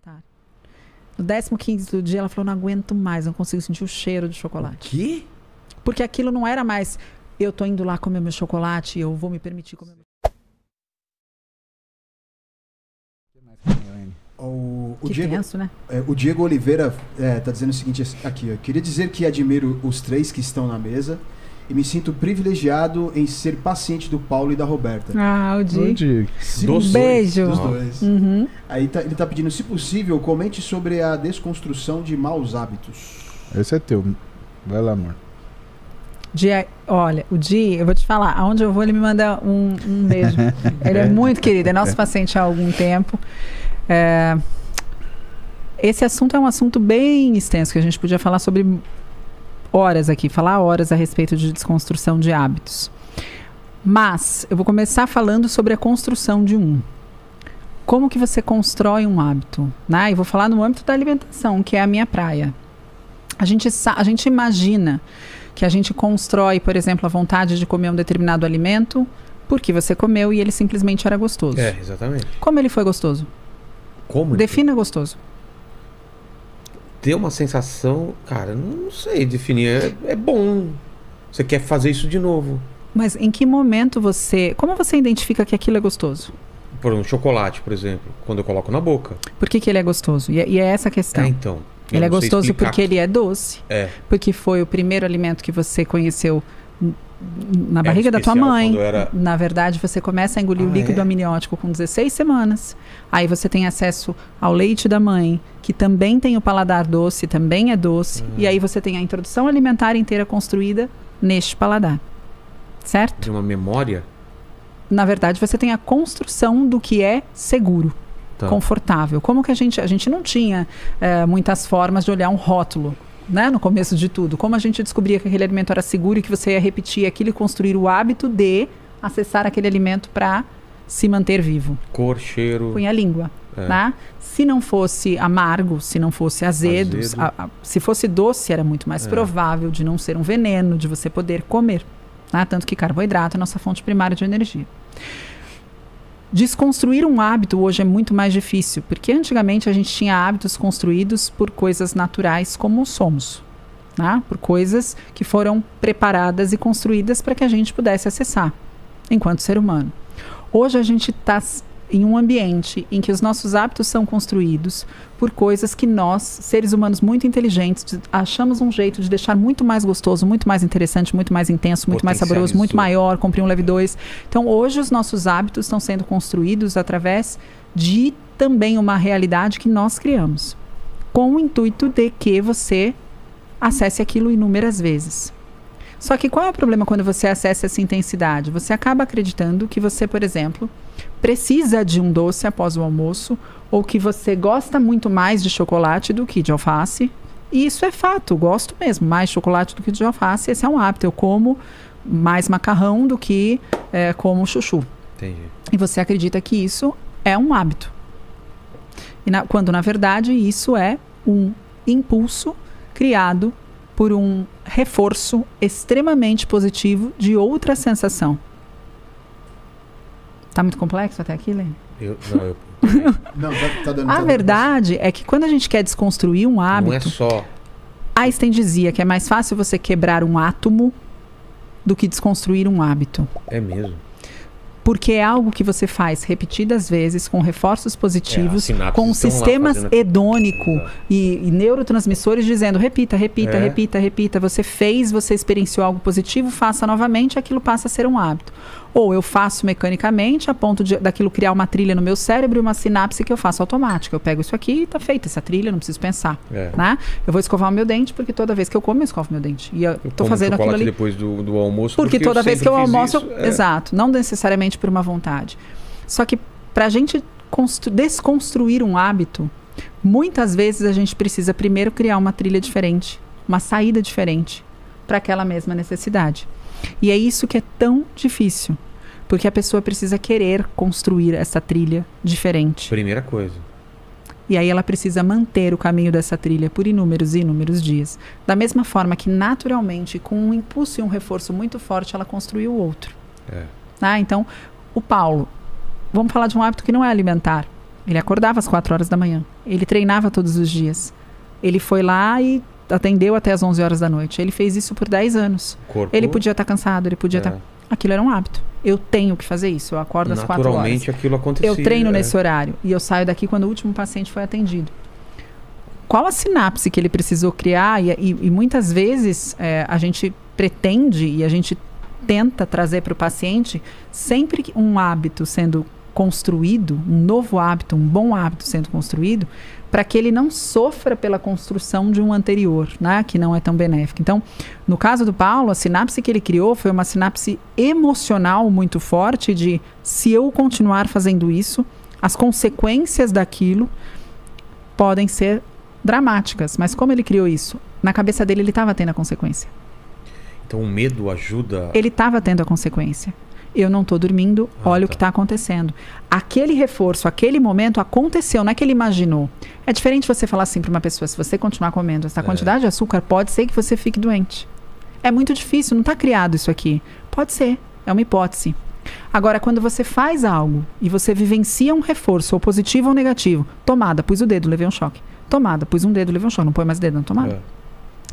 jantar. No 15º dia, ela falou, não aguento mais, não consigo sentir o cheiro de chocolate. Que? Porque aquilo não era mais, eu tô indo lá comer meu chocolate, eu vou me permitir comer meu O que Diego, tenso, né? o Diego Oliveira tá dizendo o seguinte aqui, ó. Queria dizer que admiro os três que estão na mesa e me sinto privilegiado em ser paciente do Paulo e da Roberta. Ah, o Diego. Um beijo. Dos dois. Uhum. Aí ele tá pedindo, se possível, comente sobre a desconstrução de maus hábitos. Esse é teu. Vai lá, amor. Olha, o Di, eu vou te falar, aonde eu vou ele me manda um beijo. Ele é muito querido, é nosso paciente há algum tempo. Esse assunto é um assunto bem extenso, que a gente podia falar sobre horas aqui, falar horas a respeito de desconstrução de hábitos. Mas eu vou começar falando sobre a construção de um. Como que você constrói um hábito? Né? E vou falar no âmbito da alimentação, que é a minha praia. A gente imagina que a gente constrói, por exemplo, a vontade de comer um determinado alimento porque você comeu e ele simplesmente era gostoso. Exatamente. Como ele foi gostoso? Como? Defina gostoso. Ter uma sensação, cara, não sei definir. É bom. Você quer fazer isso de novo. Mas em que momento como você identifica que aquilo é gostoso? Por um chocolate, por exemplo, quando eu coloco na boca. Por que ele é gostoso? E é essa a questão. Então. Ele é gostoso porque ele é doce. Porque foi o primeiro alimento que você conheceu na barriga da tua mãe. Na verdade, você começa a engolir o líquido amniótico com 16 semanas. Aí você tem acesso ao leite da mãe, que também tem o paladar doce, também é doce. E aí você tem a introdução alimentar inteira construída neste paladar. Certo? De uma memória? Na verdade, você tem a construção do que é seguro. Confortável. Como que a gente não tinha muitas formas de olhar um rótulo, né, no começo de tudo. Como a gente descobria que aquele alimento era seguro e que você ia repetir aquilo e construir o hábito de acessar aquele alimento para se manter vivo. Cor, cheiro. Punha a língua. Né? Se não fosse amargo, se não fosse azedo. Se fosse doce, era muito mais provável de não ser um veneno, de você poder comer. Né? Tanto que carboidrato é a nossa fonte primária de energia. Desconstruir um hábito hoje é muito mais difícil, porque antigamente a gente tinha hábitos construídos por coisas naturais como somos, né? Por coisas que foram preparadas e construídas para que a gente pudesse acessar, enquanto ser humano. Hoje a gente está em um ambiente em que os nossos hábitos são construídos por coisas que nós, seres humanos muito inteligentes, achamos um jeito de deixar muito mais gostoso, muito mais interessante, muito mais intenso, muito mais saboroso, muito maior, compre um, leve dois. Então, hoje os nossos hábitos estão sendo construídos através de também uma realidade que nós criamos, com o intuito de que você acesse aquilo inúmeras vezes. Só que qual é o problema quando você acessa essa intensidade? Você acaba acreditando que você, por exemplo, precisa de um doce após o almoço, ou que você gosta muito mais de chocolate do que de alface. E isso é fato, gosto mesmo, mais de chocolate do que de alface. Esse é um hábito, eu como mais macarrão do que como chuchu. Entendi. E você acredita que isso é um hábito. Quando, na verdade, isso é um impulso criado por um reforço extremamente positivo de outra sensação. Tá muito complexo até aqui, Lê? Não, tá dando. A verdade é que quando a gente quer desconstruir um hábito... Não é só... Einstein dizia que é mais fácil você quebrar um átomo do que desconstruir um hábito. É mesmo. Porque é algo que você faz repetidas vezes, com reforços positivos, com um sistema hedônico e neurotransmissores dizendo repita, repita, repita, repita. Você fez, você experienciou algo positivo, faça novamente, aquilo passa a ser um hábito. Ou eu faço mecanicamente, a ponto daquilo criar uma trilha no meu cérebro e uma sinapse que eu faço automática. Eu pego isso aqui e está feita essa trilha, não preciso pensar. Né? Eu vou escovar o meu dente, porque toda vez que eu como, eu escovo meu dente. E eu estou fazendo aquilo ali depois do almoço. Porque toda vez que eu almoço... Exato, não necessariamente por uma vontade. Só que para a gente desconstruir um hábito, muitas vezes a gente precisa primeiro criar uma trilha diferente, uma saída diferente para aquela mesma necessidade. E é isso que é tão difícil, porque a pessoa precisa querer construir essa trilha diferente. Primeira coisa. E aí ela precisa manter o caminho dessa trilha por inúmeros e inúmeros dias. Da mesma forma que naturalmente, com um impulso e um reforço muito forte, ela construiu o outro. Então, o Paulo, vamos falar de um hábito que não é alimentar. Ele acordava às 4 horas da manhã. Ele treinava todos os dias. Ele foi lá e atendeu até às 11 horas da noite. Ele fez isso por 10 anos. Corpo, Ele podia estar cansado, ele podia estar... Aquilo era um hábito. Eu tenho que fazer isso. Eu acordo às 4 horas. Naturalmente aquilo acontecia. Eu treino nesse horário. E eu saio daqui quando o último paciente foi atendido. Qual a sinapse que ele precisou criar? E muitas vezes a gente pretende e a gente tenta trazer para o paciente sempre que um hábito sendo construído, um novo hábito, um bom hábito sendo construído, para que ele não sofra pela construção de um anterior, né, que não é tão benéfico. Então, no caso do Paulo, a sinapse que ele criou foi uma sinapse emocional muito forte de, se eu continuar fazendo isso, as consequências daquilo podem ser dramáticas. Mas como ele criou isso? Na cabeça dele, ele estava tendo a consequência. Então o medo ajuda... Ele estava tendo a consequência. Eu não estou dormindo, olha o que está acontecendo. Aquele reforço, aquele momento aconteceu, não é que ele imaginou. É diferente você falar assim para uma pessoa, se você continuar comendo essa quantidade de açúcar, pode ser que você fique doente. É muito difícil, não está criado isso aqui. Pode ser, é uma hipótese. Agora, quando você faz algo e você vivencia um reforço, ou positivo ou negativo, tomada, pus o dedo, levei um choque. Tomada, pus um dedo, levei um choque, não põe mais dedo na tomada.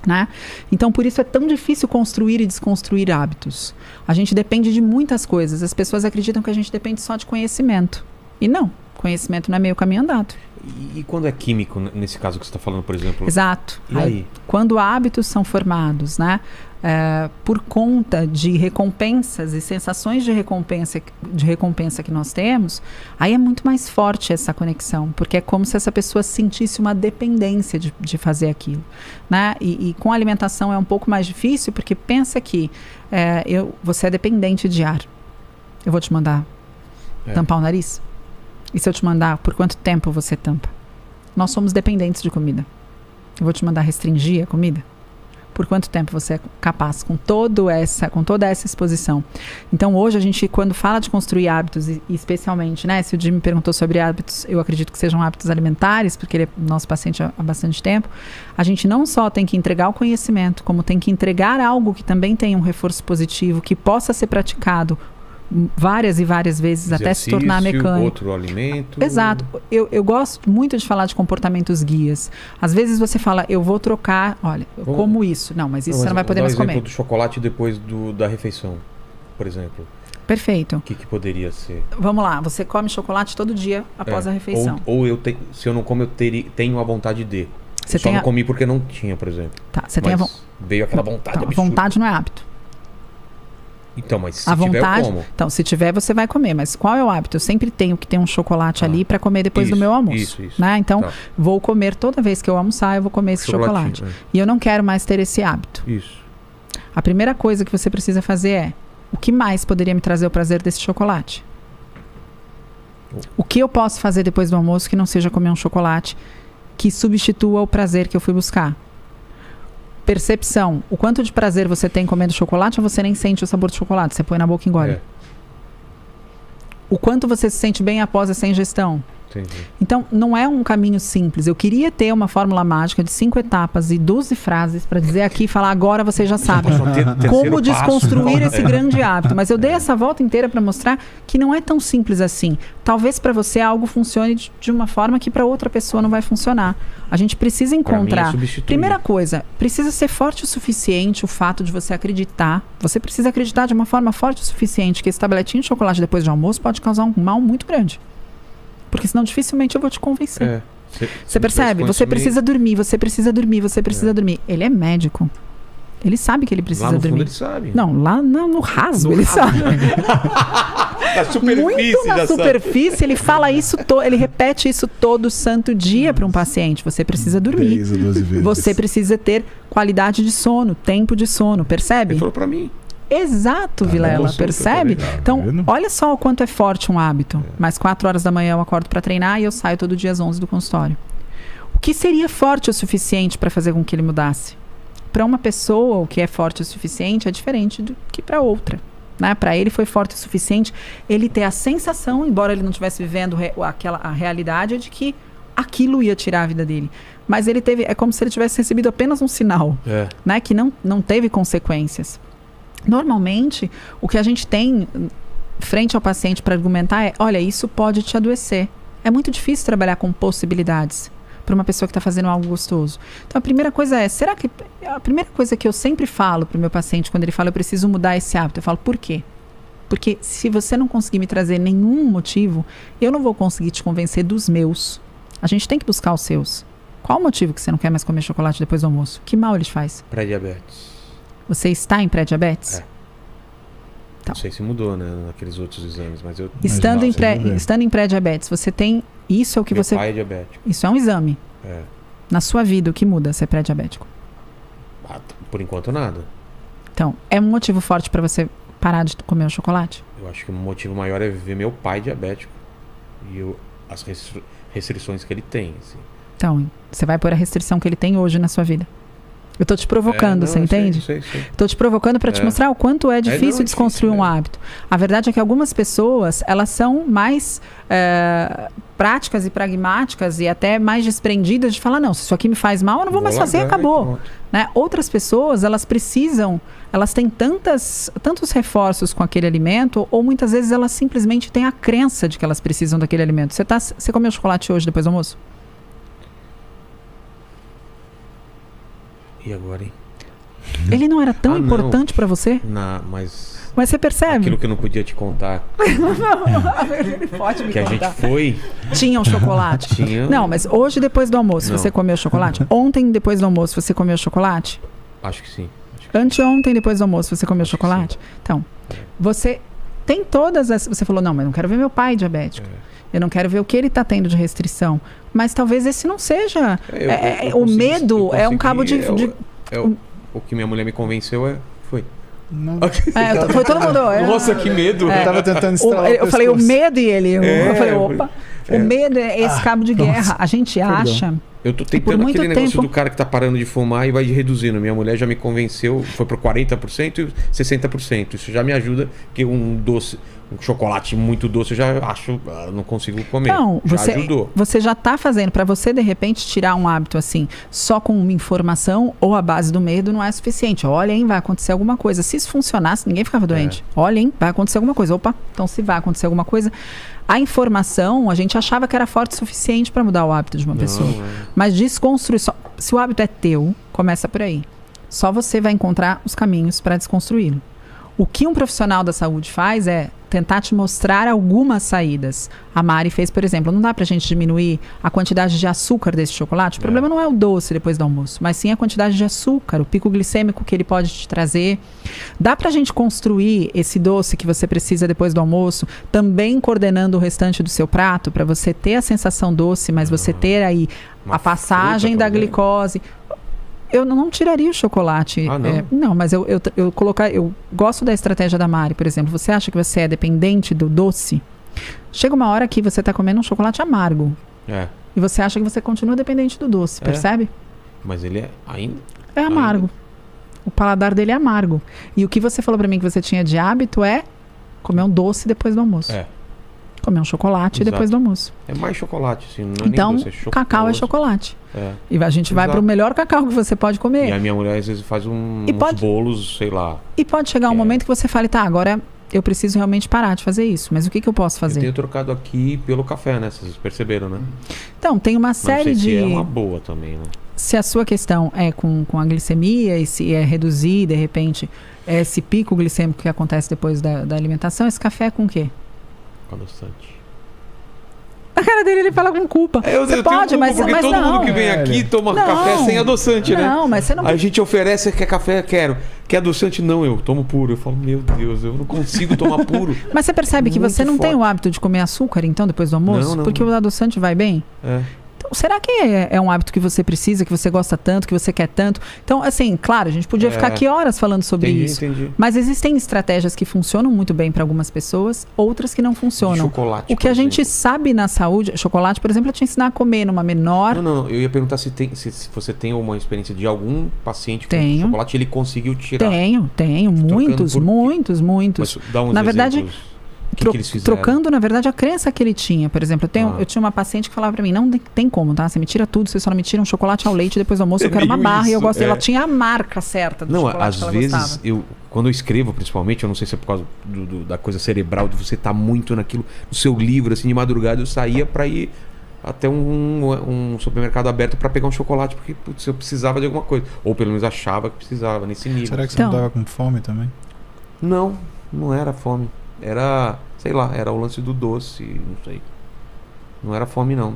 Né? Então, por isso é tão difícil construir e desconstruir hábitos. A gente depende de muitas coisas. As pessoas acreditam que a gente depende só de conhecimento. E não, conhecimento não é meio caminho andado. E quando é químico, nesse caso que você está falando, por exemplo? Exato. E aí? Quando hábitos são formados, né, por conta de recompensas e sensações de recompensa que nós temos, aí é muito mais forte essa conexão, porque é como se essa pessoa sentisse uma dependência de fazer aquilo, né? E com a alimentação é um pouco mais difícil, porque pensa que você é dependente de ar. Eu vou te mandar tampar o nariz? E se eu te mandar, por quanto tempo você tampa? Nós somos dependentes de comida. Eu vou te mandar restringir a comida? Por quanto tempo você é capaz com toda essa exposição? Então, hoje, a gente, quando fala de construir hábitos, e especialmente, né, se o Jim me perguntou sobre hábitos, eu acredito que sejam hábitos alimentares, porque ele é nosso paciente há bastante tempo, a gente não só tem que entregar o conhecimento, como tem que entregar algo que também tenha um reforço positivo, que possa ser praticado várias e várias vezes até se tornar mecânico. Outro alimento. Exato. Eu gosto muito de falar de comportamentos guias. Às vezes você fala, eu vou trocar, olha, eu como isso. Não, mas isso você não vai poder mais comer. Exemplo do chocolate depois da refeição, por exemplo. Perfeito. O que poderia ser? Vamos lá, você come chocolate todo dia após a refeição. Ou se eu não como, tenho a vontade de. Eu só não comi porque não tinha, por exemplo. Tá, você veio aquela vontade absurda. Vontade não é hábito. Então, mas se tiver, eu como. Então, se tiver, você vai comer. Mas qual é o hábito? Eu sempre tenho que ter um chocolate ali para comer depois do meu almoço. Isso. Né? Então, vou comer toda vez que eu almoçar, eu vou comer esse chocolate. E eu não quero mais ter esse hábito. Isso. A primeira coisa que você precisa fazer é, o que mais poderia me trazer o prazer desse chocolate? O que eu posso fazer depois do almoço que não seja comer um chocolate que substitua o prazer que eu fui buscar? Percepção. O quanto de prazer você tem comendo chocolate ou você nem sente o sabor do chocolate? Você põe na boca e engole. O quanto você se sente bem após essa ingestão? Entendi. Então, não é um caminho simples. Eu queria ter uma fórmula mágica de 5 etapas e 12 frases para dizer aqui e falar, agora vocês já sabem como desconstruir esse grande hábito. Mas eu dei essa volta inteira para mostrar que não é tão simples assim. Talvez para você algo funcione de uma forma que para outra pessoa não vai funcionar. A gente precisa encontrar... Primeira coisa, precisa ser forte o suficiente o fato de você acreditar. Você precisa acreditar de uma forma forte o suficiente que esse tabletinho de chocolate depois de almoço pode causar um mal muito grande. Porque senão dificilmente eu vou te convencer. Você percebe? Você precisa dormir, você precisa dormir, você precisa dormir. Ele é médico. Ele sabe que ele precisa lá no dormir. Fundo ele sabe. Não, lá no raso ele sabe. Na superfície. Muito na superfície, ele fala isso, ele repete isso todo santo dia para um paciente. Você precisa dormir. 10 ou 12 vezes. Você precisa ter qualidade de sono, tempo de sono, percebe? Ele falou para mim. Exato, Vilela, percebe? Então, olha só o quanto é forte um hábito. Mais 4 horas da manhã eu acordo para treinar e eu saio todo dia às 11 do consultório. O que seria forte o suficiente para fazer com que ele mudasse? Para uma pessoa, o que é forte o suficiente é diferente do que para outra. Né? Para ele foi forte o suficiente ele ter a sensação, embora ele não estivesse vivendo a realidade, de que aquilo ia tirar a vida dele. Mas ele teve, é como se ele tivesse recebido apenas um sinal, né? Que não teve consequências. Normalmente, o que a gente tem frente ao paciente para argumentar é, olha, isso pode te adoecer. É muito difícil trabalhar com possibilidades para uma pessoa que está fazendo algo gostoso. Então, a primeira coisa é, a primeira coisa que eu sempre falo para o meu paciente, quando ele fala, eu preciso mudar esse hábito, eu falo, por quê? Porque se você não conseguir me trazer nenhum motivo, eu não vou conseguir te convencer dos meus. A gente tem que buscar os seus. Qual o motivo que você não quer mais comer chocolate depois do almoço? Que mal ele te faz? Pré-diabetes. Você está em pré-diabetes? É. Então. Não sei se mudou, né, naqueles outros exames, mas eu... Estando em pré-diabetes, você tem... Isso é o que Meu você... pai é diabético. Isso é um exame. É. Na sua vida, o que muda ser pré-diabético? Por enquanto, nada. Então, é um motivo forte para você parar de comer o chocolate? Eu acho que o motivo maior é ver meu pai diabético. E as restrições que ele tem, assim. Então, você vai pôr a restrição que ele tem hoje na sua vida. Eu tô te provocando, você entende? Sei. Tô te provocando para te mostrar o quanto é difícil desconstruir um hábito. A verdade é que algumas pessoas, elas são mais práticas e pragmáticas e até mais desprendidas de falar, não, se isso aqui me faz mal, eu não vou mais fazer, acabou. Né? Outras pessoas, elas têm tantos reforços com aquele alimento, ou muitas vezes elas simplesmente têm a crença de que elas precisam daquele alimento. Você comeu chocolate hoje depois do almoço? E agora, hein? Ele não era tão importante para você? Não, mas você percebe? Aquilo que eu não podia te contar. Ele pode me que contar. A gente foi... Tinha um chocolate? Tinha. Não, mas hoje depois do almoço você comeu chocolate? Ontem depois do almoço você comeu chocolate? Acho que sim. Anteontem depois do almoço você comeu chocolate? Então, você tem todas as... Você falou, não, mas eu não quero ver meu pai diabético. Eu não quero ver o que ele está tendo de restrição. Mas talvez esse não seja... o medo é um cabo de... O que minha mulher me convenceu foi... Foi todo mundo... Nossa, que medo. Eu tava tentando estralar eu falei, o medo e ele... Eu falei, opa... O medo é esse cabo de guerra. A gente acha... Eu tô tentando aquele negócio do cara que tá parando de fumar e vai reduzindo. Minha mulher já me convenceu, foi pro 40% e 60%. Isso já me ajuda, porque um chocolate muito doce eu já acho, não consigo comer. Não, ajudou. Você já tá fazendo, para você de repente tirar um hábito assim, só com uma informação ou a base do medo não é suficiente. Olha, hein, vai acontecer alguma coisa. Se isso funcionasse, ninguém ficava doente. Olha, hein, vai acontecer alguma coisa. Opa, então se vai acontecer alguma coisa... A informação, a gente achava que era forte o suficiente para mudar o hábito de uma pessoa. Mas desconstruir, se o hábito é teu, começa por aí. Só você vai encontrar os caminhos para desconstruí-lo. O que um profissional da saúde faz é tentar te mostrar algumas saídas. A Mari fez, por exemplo, não dá pra gente diminuir a quantidade de açúcar desse chocolate. O problema não é o doce depois do almoço, mas sim a quantidade de açúcar, o pico glicêmico que ele pode te trazer. Dá pra gente construir esse doce que você precisa depois do almoço, também coordenando o restante do seu prato, para você ter a sensação doce, mas você ter aí a passagem da glicose. Eu não tiraria o chocolate. Não, mas eu gosto da estratégia da Mari, por exemplo. Você acha que você é dependente do doce? Chega uma hora que você está comendo um chocolate amargo. E você acha que você continua dependente do doce, percebe? Mas ele ainda... É amargo. O paladar dele é amargo. E o que você falou para mim que você tinha de hábito é comer um doce depois do almoço. Comer um chocolate depois do almoço. É mais chocolate, assim, não é então, nem doce, cacau é chocolate. E a gente vai para o melhor cacau que você pode comer. E a minha mulher às vezes faz uns bolos, sei lá. E pode chegar um momento que você fale, tá, agora eu preciso realmente parar de fazer isso. Mas o que eu posso fazer? Eu tenho trocado aqui pelo café, né? Vocês perceberam, né? Então, tem uma série de... é uma boa também, né? Se a sua questão é com a glicemia e se é reduzir, de repente, esse pico glicêmico que acontece depois da alimentação, esse café é com o quê? Com adoçante. A cara dele, ele fala com culpa. Você pode, mas todo mundo que vem aqui toma café sem adoçante, né? Não, mas você não... A gente oferece, quer café? Quero. Quer adoçante? Não, eu tomo puro. Eu falo, meu Deus, eu não consigo tomar puro. Mas você percebe que você não tem o hábito de comer açúcar, então, depois do almoço? Não. Porque o adoçante vai bem? Então, será que é um hábito que você precisa, que você gosta tanto, que você quer tanto? Então, assim, claro, a gente podia ficar aqui horas falando sobre isso. Entendi. Mas existem estratégias que funcionam muito bem para algumas pessoas, outras que não funcionam. Chocolate, o que a gente sabe na saúde... Chocolate, por exemplo, é te ensinar a comer numa menor... Não. Eu ia perguntar se você tem uma experiência de algum paciente com chocolate ele conseguiu tirar. Tenho. Muitos. Mas dá uns na verdade... exemplos. Que eles fizeram? Trocando, na verdade, a crença que ele tinha. Por exemplo, eu tinha uma paciente que falava pra mim, não tem como, tá? Você me tira tudo, você só não me tira um chocolate ao leite depois do almoço, eu quero uma barra e eu gosto. Ela tinha a marca certa do chocolate que ela gostava. Às vezes, Quando eu escrevo, principalmente, eu não sei se é por causa da coisa cerebral, de você estar muito naquilo, no seu livro, assim, de madrugada, eu saía pra ir até um supermercado aberto pra pegar um chocolate, porque, putz, eu precisava de alguma coisa. Ou pelo menos achava que precisava, nesse nível. Será que você não tava com fome também? Não, não era fome. Era, sei lá, era o lance do doce, não sei. Não era fome, não.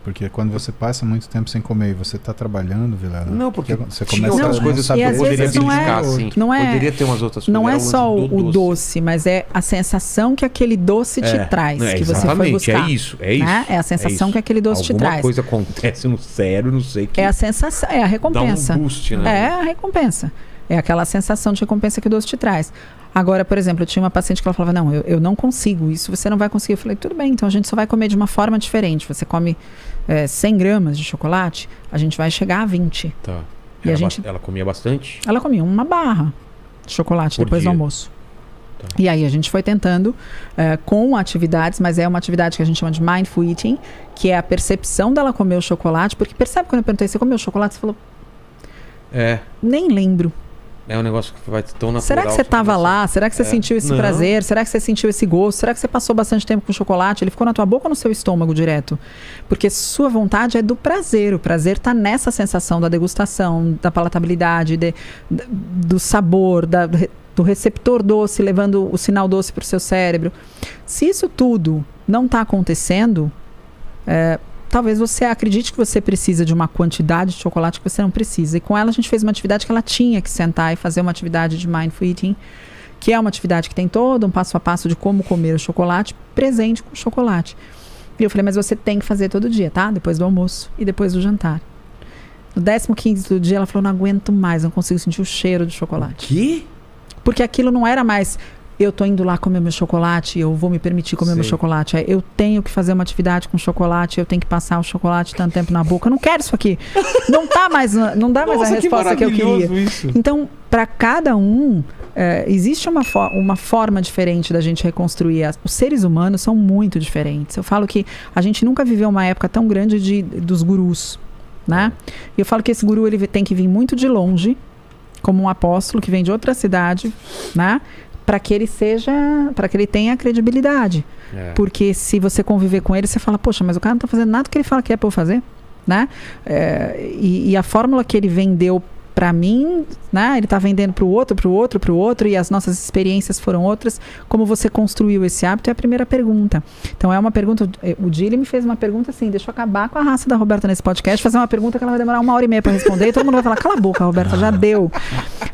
Porque quando você passa muito tempo sem comer e você está trabalhando, Vilela... Não, porque você tinha outras coisas que eu poderia beliscar, assim. Poderia ter umas outras coisas. Não é só o doce, mas é a sensação que aquele doce te traz, que você foi buscar. É isso, é isso. Né? É a sensação que aquele doce te traz. Alguma coisa acontece no cérebro, não sei que... É a sensação, é a recompensa. Dá um boost, né? É a recompensa. É aquela sensação de recompensa que o doce te traz. Agora, por exemplo, eu tinha uma paciente que ela falava, não, eu não consigo, isso você não vai conseguir. Eu falei, tudo bem, então a gente só vai comer de uma forma diferente. Você come 100 gramas de chocolate, a gente vai chegar a 20. Tá. E ela comia bastante? Ela comia uma barra de chocolate por depois dia. do almoço. Tá. E aí a gente foi tentando com atividades, mas é uma atividade que a gente chama de mindful eating, que é a percepção dela comer o chocolate, porque percebe quando eu perguntei, você comeu chocolate? Você falou, nem lembro. É um negócio que vai tão natural. Será que você estava lá? Será que você sentiu esse prazer? Será que você sentiu esse gosto? Será que você passou bastante tempo com chocolate? Ele ficou na tua boca ou no seu estômago direto? Porque sua vontade é do prazer. O prazer está nessa sensação da degustação, da palatabilidade, do sabor, do receptor doce, levando o sinal doce para o seu cérebro. Se isso tudo não está acontecendo, talvez você acredite que você precisa de uma quantidade de chocolate que você não precisa. E com ela a gente fez uma atividade que ela tinha que sentar e fazer uma atividade de mindful eating, que é uma atividade que tem todo um passo a passo de como comer o chocolate, presente com o chocolate. E eu falei, mas você tem que fazer todo dia, tá? Depois do almoço e depois do jantar. No 15º dia ela falou, não aguento mais, não consigo sentir o cheiro de chocolate. Que? Porque aquilo não era mais... eu tô indo lá comer meu chocolate, eu vou me permitir comer meu chocolate. Eu tenho que fazer uma atividade com chocolate, eu tenho que passar o chocolate tanto tempo na boca. Eu não quero isso aqui. Não dá mais a resposta que eu queria. Isso. Então, para cada um, existe uma forma diferente da gente reconstruir. Os seres humanos são muito diferentes. Eu falo que a gente nunca viveu uma época tão grande dos gurus, né? E eu falo que esse guru ele tem que vir muito de longe, como um apóstolo que vem de outra cidade, né? Para que ele tenha credibilidade. Porque se você conviver com ele, você fala, poxa, mas o cara não está fazendo nada que ele fala que é para eu fazer, né? E a fórmula que ele vendeu para mim, né? Ele está vendendo para o outro, e as nossas experiências foram outras. Como você construiu esse hábito é a primeira pergunta. Então é uma pergunta, o Dili me fez uma pergunta assim, deixa eu acabar com a raça da Roberta nesse podcast, fazer uma pergunta que ela vai demorar 1h30 para responder, e todo mundo vai falar, cala a boca, Roberta, já deu.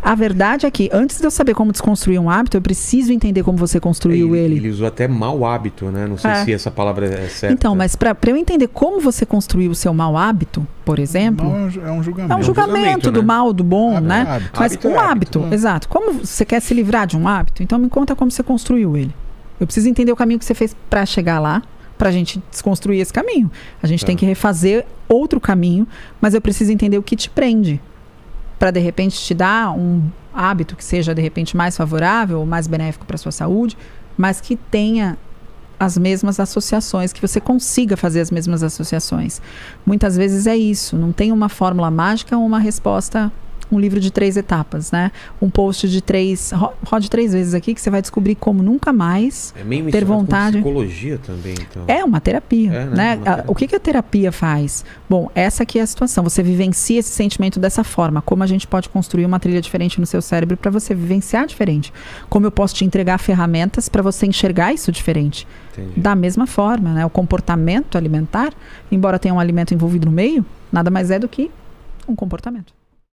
A verdade é que, antes de eu saber como desconstruir um hábito, eu preciso entender como você construiu ele. Ele usou até mau hábito, né? Não sei se essa palavra é certa. Então, mas para eu entender como você construiu o seu mau hábito, por exemplo... É um julgamento. É um julgamento do mal, do bom, né? Hábito. Mas um hábito, exato. Como você quer se livrar de um hábito? Então me conta como você construiu ele. Eu preciso entender o caminho que você fez para chegar lá, para a gente desconstruir esse caminho. A gente tem que refazer outro caminho, mas eu preciso entender o que te prende, para de repente te dar um hábito que seja de repente mais favorável ou mais benéfico para a sua saúde, mas que tenha as mesmas associações, que você consiga fazer as mesmas associações. Muitas vezes é isso, não tem uma fórmula mágica ou uma resposta, um livro de 3 etapas, né? Um post de 3, rode 3 vezes aqui que você vai descobrir como nunca mais ter vontade. Com psicologia também, então. É uma terapia, né? O que a terapia faz? Bom, essa aqui é a situação, você vivencia esse sentimento dessa forma, como a gente pode construir uma trilha diferente no seu cérebro para você vivenciar diferente. Como eu posso te entregar ferramentas para você enxergar isso diferente. Entendi. Da mesma forma, né? O comportamento alimentar, embora tenha um alimento envolvido no meio, nada mais é do que um comportamento.